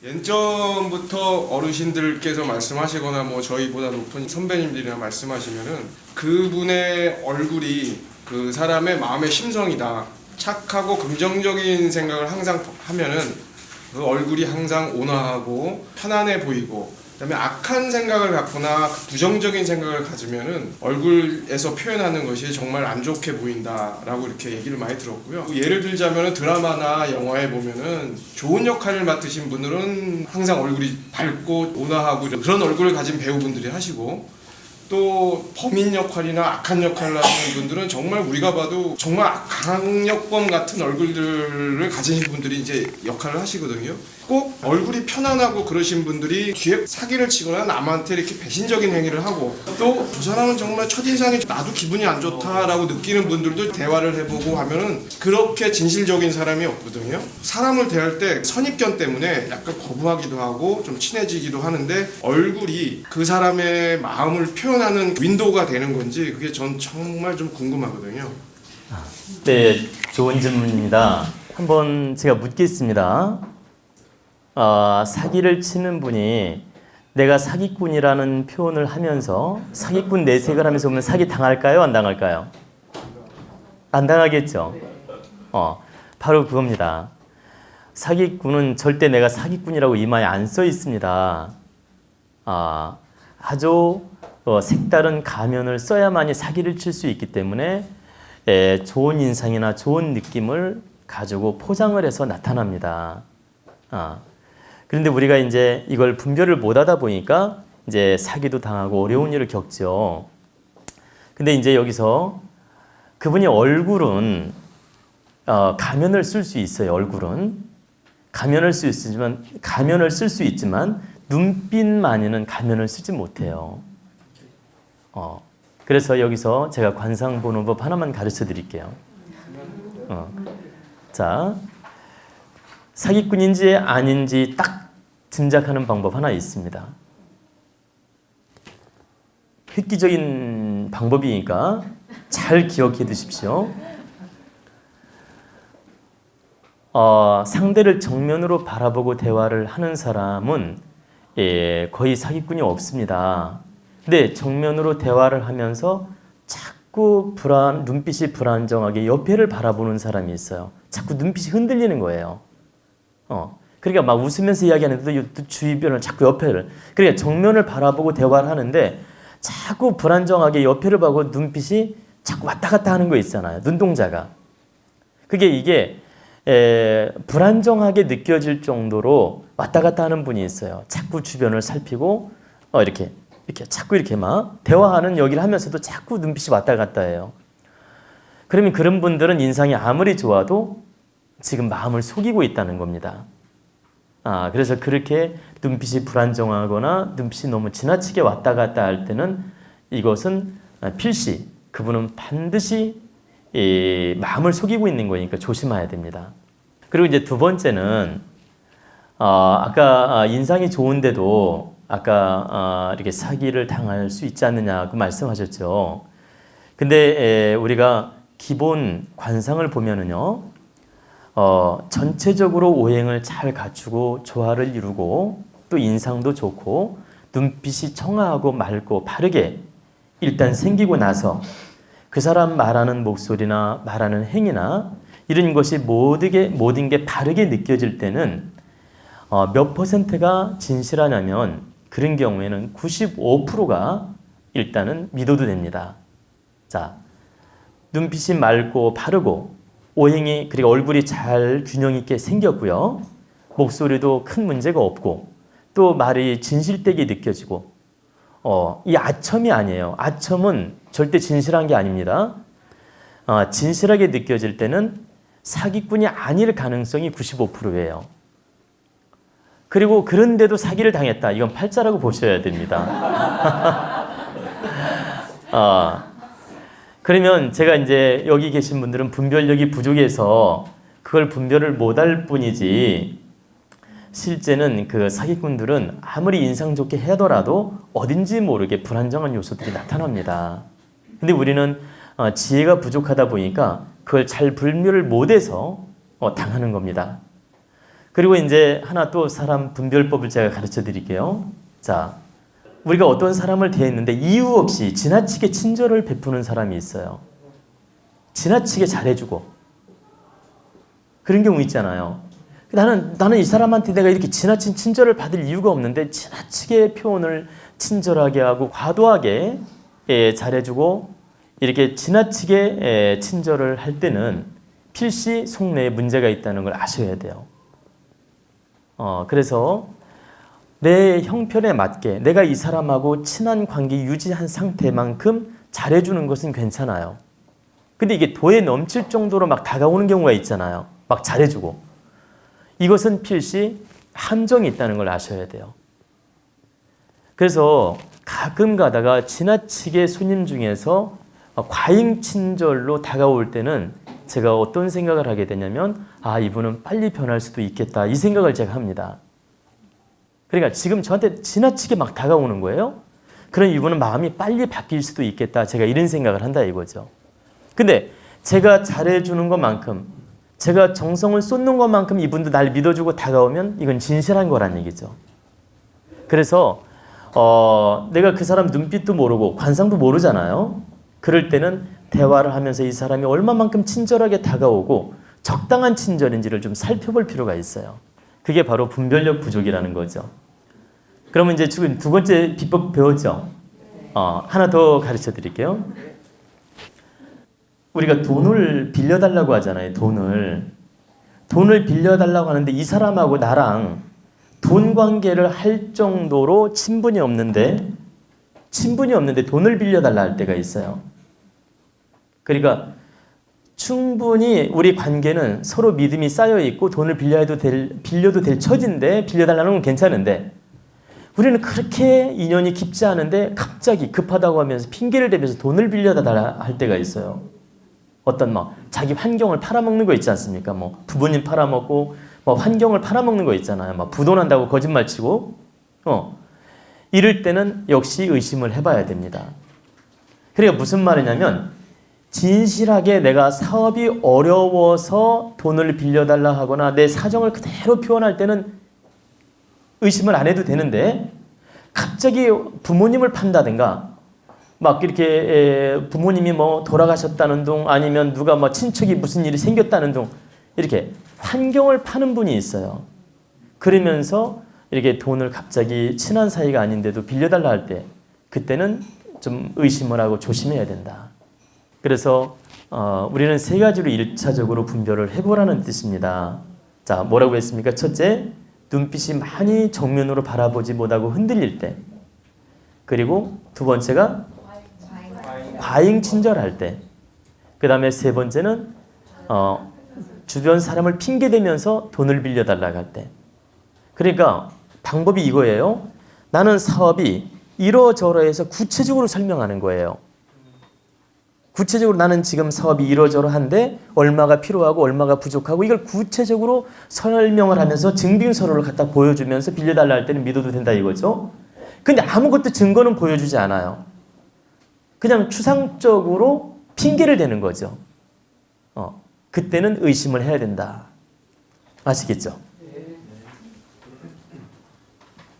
예전부터 어르신들께서 말씀하시거나 뭐 저희보다 높은 선배님들이나 말씀하시면은 그분의 얼굴이 그 사람의 마음의 심성이다. 착하고 긍정적인 생각을 항상 하면은 그 얼굴이 항상 온화하고 편안해 보이고, 그다음에 악한 생각을 갖거나 부정적인 생각을 가지면은 얼굴에서 표현하는 것이 정말 안 좋게 보인다라고 이렇게 얘기를 많이 들었고요. 예를 들자면은 드라마나 영화에 보면은 좋은 역할을 맡으신 분들은 항상 얼굴이 밝고 온화하고 그런 얼굴을 가진 배우분들이 하시고, 또 범인 역할이나 악한 역할을 하시는 분들은 정말 우리가 봐도 정말 강력범 같은 얼굴들을 가진 분들이 이제 역할을 하시거든요. 꼭 얼굴이 편안하고 그러신 분들이 뒤에 사기를 치거나 남한테 이렇게 배신적인 행위를 하고, 또 저 사람은 정말 첫인상이 나도 기분이 안 좋다라고 느끼는 분들도 대화를 해보고 하면은 그렇게 진실적인 사람이 없거든요. 사람을 대할 때 선입견 때문에 약간 거부하기도 하고 좀 친해지기도 하는데, 얼굴이 그 사람의 마음을 표현하는 윈도우가 되는 건지 그게 전 정말 좀 궁금하거든요. 네, 좋은 질문입니다. 한번 제가 묻겠습니다. 사기를 치는 분이 내가 사기꾼이라는 표현을 하면서 사기꾼 내색을 하면서 보면 사기 당할까요? 안 당할까요? 안 당하겠죠. 바로 그겁니다. 사기꾼은 절대 내가 사기꾼이라고 이마에 안 써 있습니다. 아주 색다른 가면을 써야만이 사기를 칠 수 있기 때문에 좋은 인상이나 좋은 느낌을 가지고 포장을 해서 나타납니다. 그런데 우리가 이제 이걸 분별을 못하다 보니까 이제 사기도 당하고 어려운 일을 겪죠. 근데 이제 여기서 그분이 얼굴은 가면을 쓸 수 있어요. 얼굴은 가면을 쓸 수 있지만 눈빛만이는 가면을 쓰지 못해요. 그래서 여기서 제가 관상 보는 법 하나만 가르쳐 드릴게요. 자, 사기꾼인지 아닌지 딱 짐작하는 방법 하나 있습니다. 획기적인 방법이니까 잘 기억해 두십시오. 상대를 정면으로 바라보고 대화를 하는 사람은 거의 사기꾼이 없습니다. 근데 정면으로 대화를 하면서 자꾸 눈빛이 불안정하게 옆에를 바라보는 사람이 있어요. 자꾸 눈빛이 흔들리는 거예요. 그러니까 막 웃으면서 이야기하는데도 주변을 자꾸 옆에를. 그러니까 정면을 바라보고 대화를 하는데 자꾸 불안정하게 옆에를 보고 눈빛이 자꾸 왔다 갔다 하는 거 있잖아요. 눈동자가. 이게 불안정하게 느껴질 정도로 왔다 갔다 하는 분이 있어요. 자꾸 주변을 살피고 이렇게 자꾸 이렇게 막 대화하는 여기를 하면서도 자꾸 눈빛이 왔다 갔다 해요. 그러면 그런 분들은 인상이 아무리 좋아도 지금 마음을 속이고 있다는 겁니다. 그래서 그렇게 눈빛이 불안정하거나 눈빛이 너무 지나치게 왔다 갔다 할 때는 이것은 필시 그분은 반드시 마음을 속이고 있는 거니까 조심해야 됩니다. 그리고 이제 두 번째는 아까 인상이 좋은데도 아까 이렇게 사기를 당할 수 있지 않느냐고 말씀하셨죠. 근데 우리가 기본 관상을 보면은요, 전체적으로 오행을 잘 갖추고 조화를 이루고 또 인상도 좋고 눈빛이 청아하고 맑고 바르게 일단 생기고 나서 그 사람 말하는 목소리나 말하는 행위나 이런 것이 모든 게 바르게 느껴질 때는 몇 퍼센트가 진실하냐면 그런 경우에는 95%가 일단은 믿어도 됩니다. 자, 눈빛이 맑고 바르고 오행이 그리고 얼굴이 잘 균형 있게 생겼고요. 목소리도 큰 문제가 없고 또 말이 진실되게 느껴지고 이 아첨이 아니에요. 아첨은 절대 진실한 게 아닙니다. 진실하게 느껴질 때는 사기꾼이 아닐 가능성이 95%예요. 그리고 그런데도 사기를 당했다. 이건 팔자라고 보셔야 됩니다. 그러면 제가 이제 여기 계신 분들은 분별력이 부족해서 그걸 분별을 못할 뿐이지, 실제는 그 사기꾼들은 아무리 인상 좋게 하더라도 어딘지 모르게 불안정한 요소들이 나타납니다. 근데 우리는 지혜가 부족하다 보니까 그걸 잘 분별을 못해서 당하는 겁니다. 그리고 이제 하나 또 사람 분별법을 제가 가르쳐 드릴게요. 자, 우리가 어떤 사람을 대했는데 이유 없이 지나치게 친절을 베푸는 사람이 있어요. 지나치게 잘해주고 그런 경우 있잖아요. 나는 이 사람한테 내가 이렇게 지나친 친절을 받을 이유가 없는데 지나치게 표현을 친절하게 하고 과도하게 잘해주고 이렇게 지나치게 친절을 할 때는 필시 속내에 문제가 있다는 걸 아셔야 돼요. 그래서 내 형편에 맞게 내가 이 사람하고 친한 관계 유지한 상태만큼 잘해주는 것은 괜찮아요. 근데 이게 도에 넘칠 정도로 막 다가오는 경우가 있잖아요. 막 잘해주고. 이것은 필시 함정이 있다는 걸 아셔야 돼요. 그래서 가끔 가다가 지나치게 손님 중에서 과잉 친절로 다가올 때는 제가 어떤 생각을 하게 되냐면 이분은 빨리 변할 수도 있겠다 이 생각을 제가 합니다. 그러니까 지금 저한테 지나치게 막 다가오는 거예요. 그럼 이분은 마음이 빨리 바뀔 수도 있겠다 제가 이런 생각을 한다 이거죠. 근데 제가 잘해주는 것만큼 제가 정성을 쏟는 것만큼 이분도 날 믿어주고 다가오면 이건 진실한 거란 얘기죠. 그래서 내가 그 사람 눈빛도 모르고 관상도 모르잖아요. 그럴 때는 대화를 하면서 이 사람이 얼마만큼 친절하게 다가오고 적당한 친절인지를 좀 살펴볼 필요가 있어요. 그게 바로 분별력 부족이라는 거죠. 그러면 이제 지금 두 번째 비법 배웠죠? 하나 더 가르쳐 드릴게요. 우리가 돈을 빌려달라고 하잖아요. 돈을 빌려달라고 하는데 이 사람하고 나랑 돈 관계를 할 정도로 친분이 없는데 돈을 빌려달라 할 때가 있어요. 그러니까 충분히 우리 관계는 서로 믿음이 쌓여 있고 돈을 빌려도 될 처지인데 빌려달라는 건 괜찮은데 우리는 그렇게 인연이 깊지 않은데 갑자기 급하다고 하면서 핑계를 대면서 돈을 빌려달라 할 때가 있어요. 어떤 자기 환경을 팔아먹는 거 있지 않습니까? 부모님 팔아먹고 환경을 팔아먹는 거 있잖아요. 부도난다고 거짓말치고 이럴 때는 역시 의심을 해봐야 됩니다. 그러니까 무슨 말이냐면 진실하게 내가 사업이 어려워서 돈을 빌려달라 하거나 내 사정을 그대로 표현할 때는 의심을 안 해도 되는데 갑자기 부모님을 판다든가 막 이렇게 부모님이 돌아가셨다는 둥 아니면 누가 친척이 무슨 일이 생겼다는 둥 이렇게 환경을 파는 분이 있어요. 그러면서 이렇게 돈을 갑자기 친한 사이가 아닌데도 빌려달라 할 때 그때는 좀 의심을 하고 조심해야 된다. 그래서 우리는 세 가지로 1차적으로 분별을 해보라는 뜻입니다. 자, 뭐라고 했습니까? 첫째, 눈빛이 많이 정면으로 바라보지 못하고 흔들릴 때. 그리고 두 번째가 과잉 친절할 때. 그 다음에 세 번째는 주변 사람을 핑계대면서 돈을 빌려달라고 할 때. 그러니까 방법이 이거예요. 나는 사업이 이러저러해서 구체적으로 설명하는 거예요. 구체적으로 나는 지금 사업이 이러저러한데 얼마가 필요하고 얼마가 부족하고 이걸 구체적으로 설명을 하면서 증빙서류를 갖다 보여주면서 빌려달라 할 때는 믿어도 된다 이거죠. 근데 아무것도 증거는 보여주지 않아요. 그냥 추상적으로 핑계를 대는 거죠. 그때는 의심을 해야 된다. 아시겠죠?